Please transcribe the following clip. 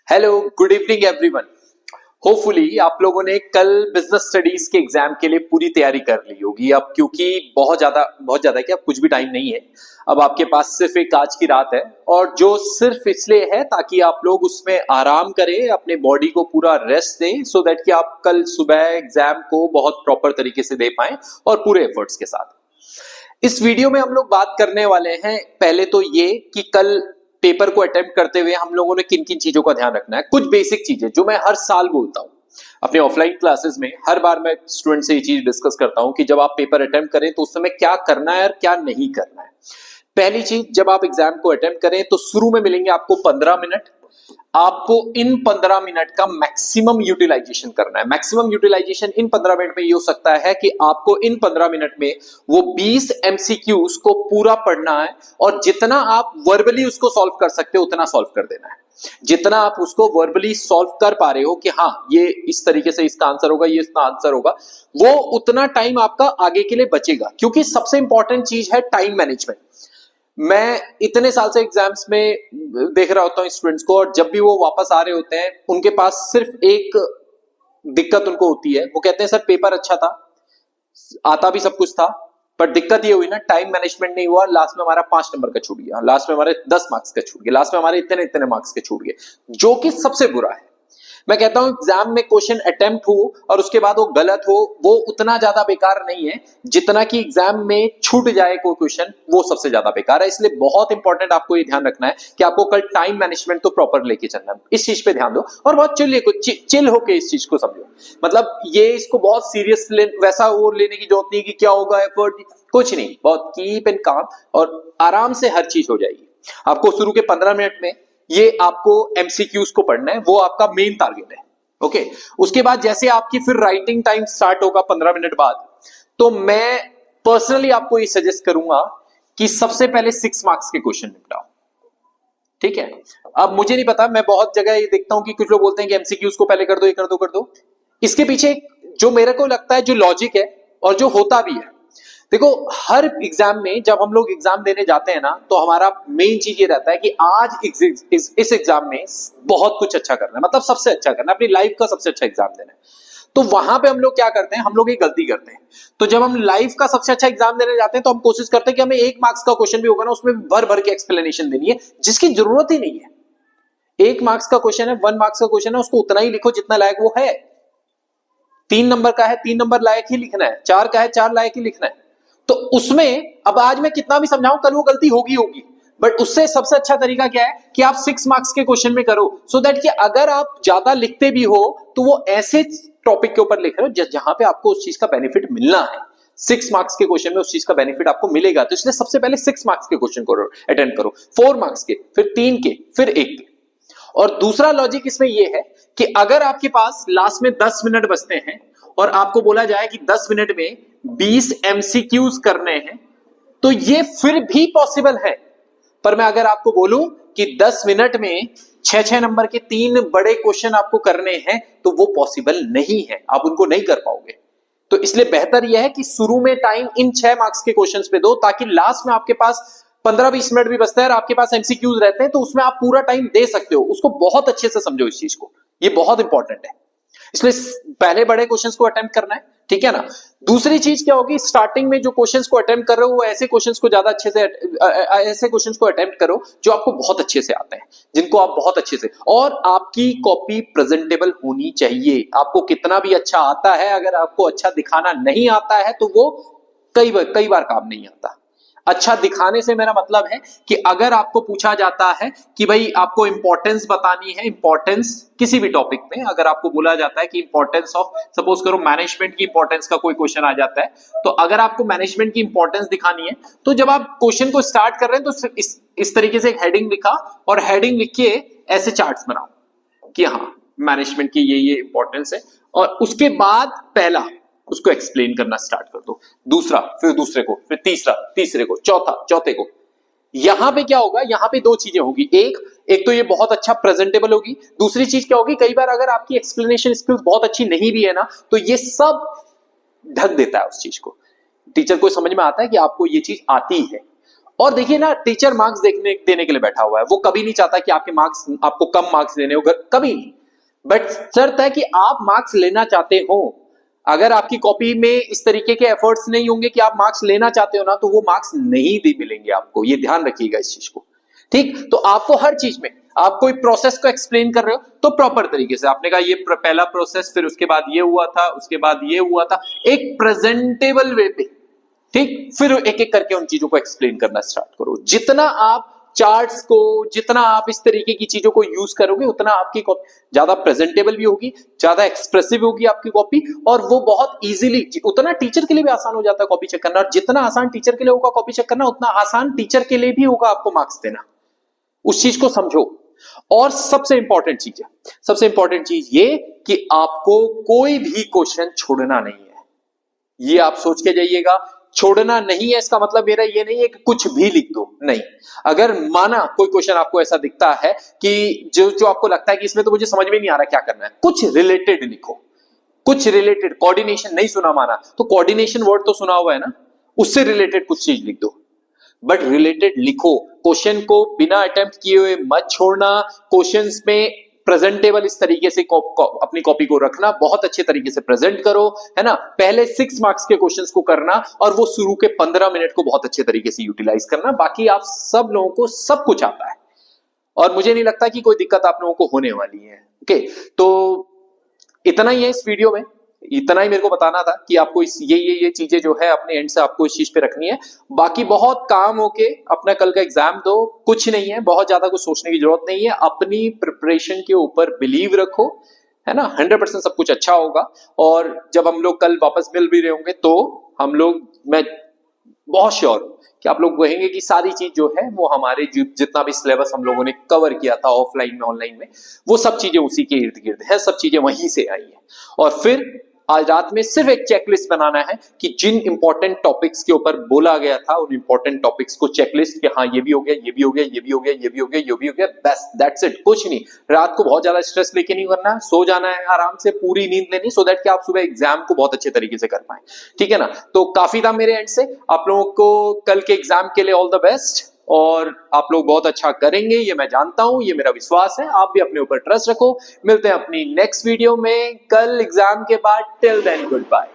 Hello, good evening everyone. Hopefully आप लोगों ने कल बिजनेस स्टडीज के एग्जाम के लिए पूरी तैयारी कर ली होगी। अब क्योंकि बहुत ज्यादा क्या अब कुछ भी टाइम नहीं है, अब आपके पास सिर्फ एक आज की रात है, और जो सिर्फ इसलिए है ताकि आप लोग उसमें आराम करें, अपने बॉडी को पूरा रेस्ट दें, सो दैट कि आप कल सुबह एग्जाम को बहुत प्रॉपर तरीके से दे पाएं और पूरे एफर्ट्स के साथ। इस वीडियो में हम लोग बात करने वाले हैं पहले तो ये कि कल पेपर को अटेम्प्ट करते हुए हम लोगों ने किन किन चीजों का ध्यान रखना है। कुछ बेसिक चीजें जो मैं हर साल बोलता हूं अपने ऑफलाइन क्लासेस में, हर बार मैं स्टूडेंट से ये चीज डिस्कस करता हूं कि जब आप पेपर अटेम्प्ट करें तो उस समय क्या करना है और क्या नहीं करना है। पहली चीज, जब आप एग्जाम को अटेम्प्ट करें तो शुरू में मिलेंगे आपको 15 मिनट। आपको इन 15 मिनट का मैक्सिमम यूटिलाइजेशन करना है। मैक्सिमम यूटिलाइजेशन इन 15 मिनट में ये हो सकता है कि आपको इन 15 मिनट में वो 20 एमसीक्यूज को पूरा पढ़ना है, और जितना आप वर्बली उसको सॉल्व कर सकते हो उतना सॉल्व कर देना है। जितना आप उसको वर्बली सॉल्व कर पा रहे हो कि हाँ ये इस तरीके से इसका आंसर होगा, ये इसका आंसर होगा, वो उतना टाइम आपका आगे के लिए बचेगा। क्योंकि सबसे इंपॉर्टेंट चीज है टाइम मैनेजमेंट। मैं इतने साल से एग्जाम्स में देख रहा होता हूँ स्टूडेंट्स को, और जब भी वो वापस आ रहे होते हैं उनके पास सिर्फ एक दिक्कत उनको होती है। वो कहते हैं सर पेपर अच्छा था, आता भी सब कुछ था, पर दिक्कत ये हुई ना टाइम मैनेजमेंट नहीं हुआ, लास्ट में हमारा 5 नंबर का छूट गया, लास्ट में हमारे 10 मार्क्स का छूट गया, लास्ट में हमारे इतने इतने मार्क्स के छूट गए, जो कि सबसे बुरा है। मैं कहता हूं एग्जाम में क्वेश्चन अटेम्प्ट हो और उसके बाद वो गलत हो, वो उतना ज्यादा बेकार नहीं है जितना कि एग्जाम में छूट जाए कोई क्वेश्चन, वो सबसे ज्यादा बेकार है। इसलिए बहुत इंपॉर्टेंट आपको ये ध्यान रखना है कि आपको कल टाइम मैनेजमेंट तो प्रॉपर लेके चलना है। इस चीज पे ध्यान दो और बहुत चिल होके इस चीज को समझो। मतलब ये इसको बहुत सीरियस वैसा वो लेने की जरूरत नहीं कि क्या होगा एफर्ट, कुछ नहीं, बहुत कीप एंड काम और आराम से हर चीज हो जाएगी। आपको शुरू के 15 मिनट में ये आपको एमसीक्यूज को पढ़ना है, वो आपका मेन टारगेट है। ओके, उसके बाद जैसे आपकी फिर राइटिंग टाइम स्टार्ट होगा 15 मिनट बाद, तो मैं पर्सनली आपको ये सजेस्ट करूंगा कि सबसे पहले 6 मार्क्स के क्वेश्चन निपटाओ। ठीक है, अब मुझे नहीं पता, मैं बहुत जगह ये देखता हूं कि कुछ लोग बोलते हैं कि एमसीक्यूज को पहले कर दो, ये कर दो कर दो। इसके पीछे जो मेरे को लगता है जो लॉजिक है और जो होता भी है, देखो हर एग्जाम में जब हम लोग एग्जाम देने जाते हैं ना, तो हमारा मेन चीज ये रहता है कि आज इस एग्जाम में बहुत कुछ अच्छा करना है, मतलब सबसे अच्छा करना है, अपनी लाइफ का सबसे अच्छा एग्जाम देना है। तो वहां पे हम लोग क्या करते हैं, हम लोग एक गलती करते हैं। तो जब हम लाइफ का सबसे अच्छा एग्जाम देने जाते हैं तो हम कोशिश करते हैं कि हमें 1 मार्क्स का क्वेश्चन भी होगा ना, उसमें भर भर के एक्सप्लेनेशन देनी है, जिसकी जरूरत ही नहीं है। 1 मार्क्स का क्वेश्चन है, 1 मार्क्स का क्वेश्चन है, उसको उतना ही लिखो जितना लायक वो है। 3 नंबर का है, 3 नंबर लायक ही लिखना है, 4 का है, 4 लायक ही लिखना है। तो उसमें अब आज मैं कितना भी समझाऊं, कल वो गलती होगी होगी, बट उससे सबसे अच्छा तरीका क्या है कि आप 6 मार्क्स के क्वेश्चन में करो, सो दैट कि अगर आप ज्यादा लिखते भी हो तो वो ऐसे टॉपिक के ऊपर लिख रहे हो जहां पे आपको उस चीज का बेनिफिट मिलना है। 6 मार्क्स के क्वेश्चन में उस चीज का बेनिफिट आपको मिलेगा, तो इसलिए सबसे पहले 6 मार्क्स के क्वेश्चन को अटेंड करो, 4 मार्क्स के, फिर 3 के, फिर 1 के। और दूसरा लॉजिक इसमें यह है कि अगर आपके पास लास्ट में 10 मिनट बचते हैं और आपको बोला जाए कि 10 मिनट में 20 एमसीक्यूज करने हैं, तो ये फिर भी पॉसिबल है। पर मैं अगर आपको बोलूं कि 10 मिनट में 6-6 नंबर के 3 बड़े क्वेश्चन आपको करने हैं, तो वो पॉसिबल नहीं है, आप उनको नहीं कर पाओगे। तो इसलिए बेहतर यह है कि शुरू में टाइम इन 6 मार्क्स के क्वेश्चंस पे दो, ताकि लास्ट में आपके पास 15-20 मिनट भी बचता है और आपके पास एमसीक्यूज रहते हैं, तो उसमें आप पूरा टाइम दे सकते हो। उसको बहुत अच्छे से समझो इस चीज को, ये बहुत इंपॉर्टेंट है। इसलिए पहले बड़े क्वेश्चंस को अटेम्प्ट करना है, ठीक है ना। दूसरी चीज क्या होगी, स्टार्टिंग में जो क्वेश्चंस को अटेम्प्ट कर रहे हो वो ऐसे क्वेश्चंस को ज्यादा अच्छे से ऐसे क्वेश्चंस को अटेम्प्ट करो जो आपको बहुत अच्छे से आते हैं, जिनको आप बहुत अच्छे से, और आपकी कॉपी प्रेजेंटेबल होनी चाहिए। आपको कितना भी अच्छा आता है, अगर आपको अच्छा दिखाना नहीं आता है तो वो कई बार काम नहीं आता। अच्छा दिखाने से मेरा मतलब है कि अगर आपको पूछा जाता है कि भाई आपको इंपॉर्टेंस बतानी है, इंपॉर्टेंस किसी भी टॉपिक में, अगर आपको बोला जाता है कि इंपॉर्टेंस ऑफ, सपोज करो मैनेजमेंट की इंपॉर्टेंस का कोई क्वेश्चन आ जाता है, तो अगर आपको मैनेजमेंट की इंपॉर्टेंस दिखानी है, तो जब आप क्वेश्चन को स्टार्ट कर रहे हैं तो इस तरीके से एक हेडिंग लिखा, और हेडिंग लिख के ऐसे चार्ट्स बनाओ कि हाँ मैनेजमेंट की ये इंपॉर्टेंस है, और उसके बाद पहला उसको एक्सप्लेन करना स्टार्ट कर दो, दूसरा, फिर दूसरे को, फिर तीसरा, तीसरे को, चौथे को। यहां पे क्या होगा, यहां पे 2 चीजें होगी। एक तो ये बहुत अच्छा प्रेजेंटेबल होगी, दूसरी चीज क्या होगी, कई बार अगर आपकी एक्सप्लेनेशन स्किल्स बहुत अच्छी नहीं भी है ना, तो ये सब ढक देता है उस चीज को। टीचर को समझ में आता है कि आपको ये चीज आती है। और देखिए ना, टीचर मार्क्स देने के लिए बैठा हुआ है, वो कभी नहीं चाहता कि आपके मार्क्स, आपको कम मार्क्स देने हो, कभी नहीं। बट शर्त है कि आप मार्क्स लेना चाहते हो। अगर आपकी कॉपी में इस तरीके के एफर्ट्स नहीं होंगे कि आप मार्क्स लेना चाहते हो ना, तो वो मार्क्स नहीं भी मिलेंगे आपको। ये ध्यान रखिएगा इस चीज को, ठीक। तो आपको हर चीज में, आप कोई प्रोसेस को एक्सप्लेन कर रहे हो तो प्रॉपर तरीके से आपने कहा ये पहला प्रोसेस, फिर उसके बाद ये हुआ था, उसके बाद ये हुआ था, एक प्रेजेंटेबल वे पे, ठीक। फिर एक एक करके उन चीजों को एक्सप्लेन करना स्टार्ट करो। जितना आप चार्ट्स को, जितना आप इस तरीके की चीजों को यूज करोगे, उतना आपकी कॉपी ज्यादा प्रेजेंटेबल भी होगी, ज्यादा एक्सप्रेसिव होगी आपकी कॉपी, और वो बहुत इजीली, उतना टीचर के लिए भी आसान हो जाता है कॉपी चेक करना। और जितना आसान टीचर के लिए होगा कॉपी चेक करना, उतना आसान टीचर के लिए भी होगा आपको मार्क्स देना। उस चीज को समझो। और सबसे इंपॉर्टेंट चीज है, सबसे इंपॉर्टेंट चीज ये कि आपको कोई भी क्वेश्चन छोड़ना नहीं है। ये आप सोच के जाइएगा। छोड़ना नहीं है इसका मतलब मेरा ये नहीं है कि कुछ भी लिख दो, नहीं। अगर माना कोई क्वेश्चन आपको ऐसा दिखता है कि जो आपको लगता है कि इसमें तो मुझे समझ में नहीं आ रहा क्या करना है, कुछ रिलेटेड लिखो, कुछ रिलेटेड। कोऑर्डिनेशन नहीं सुना माना, तो कोऑर्डिनेशन वर्ड तो सुना हुआ है ना, उससे रिलेटेड कुछ चीज लिख दो, बट रिलेटेड लिखो। क्वेश्चन को बिना अटेम्प्ट किए हुए मत छोड़ना। क्वेश्चंस में प्रेजेंटेबल इस तरीके से अपनी कॉपी को रखना, बहुत अच्छे तरीके से प्रेजेंट करो, है ना। पहले 6 मार्क्स के क्वेश्चंस को करना, और वो शुरू के 15 मिनट को बहुत अच्छे तरीके से यूटिलाइज करना। बाकी आप सब लोगों को सब कुछ आता है, और मुझे नहीं लगता कि कोई दिक्कत आप लोगों को होने वाली है। ओके, तो इतना ही है इस वीडियो में। इतना ही मेरे को बताना था कि आपको ये चीजें जो है अपने एंड से आपको इस चीज पे रखनी है। बाकी बहुत काम होके अपना कल का एग्जाम दो, कुछ नहीं है, बहुत ज्यादा कुछ सोचने की जरूरत नहीं है। अपनी प्रिपरेशन के ऊपर बिलीव रखो, है ना। 100% सब कुछ अच्छा होगा। और जब हम लोग कल वापस मिल भी रहे होंगे, तो हम लोग, मैं बहुत श्योर हूं कि आप लोग कहेंगे कि सारी चीज जो है वो हमारे जितना भी सिलेबस हम लोगों ने कवर किया था ऑफलाइन में, ऑनलाइन में, वो सब चीजें उसी के इर्द गिर्द है, सब चीजें वहीं से आई है। और फिर आज रात में सिर्फ एक चेकलिस्ट बनाना है कि जिन इंपॉर्टेंट टॉपिक्स के ऊपर बोला गया था, उन इंपॉर्टेंट टॉपिक्स को चेकलिस्ट, कि हाँ ये भी हो गया, ये भी हो गया, ये भी हो गया, ये भी हो गया, ये भी हो गया, बस दैट्स इट। कुछ नहीं, रात को बहुत ज्यादा स्ट्रेस लेके नहीं करना, सो जाना है आराम से, पूरी नींद लेनी, सो दैट कि आप सुबह एग्जाम को बहुत अच्छे तरीके से कर पाए, ठीक है ना। तो काफी था मेरे एंड से। आप लोगों को कल के एग्जाम के लिए ऑल द बेस्ट, और आप लोग बहुत अच्छा करेंगे, ये मैं जानता हूं, ये मेरा विश्वास है। आप भी अपने ऊपर ट्रस्ट रखो। मिलते हैं अपनी नेक्स्ट वीडियो में कल एग्जाम के बाद। Till then, good bye.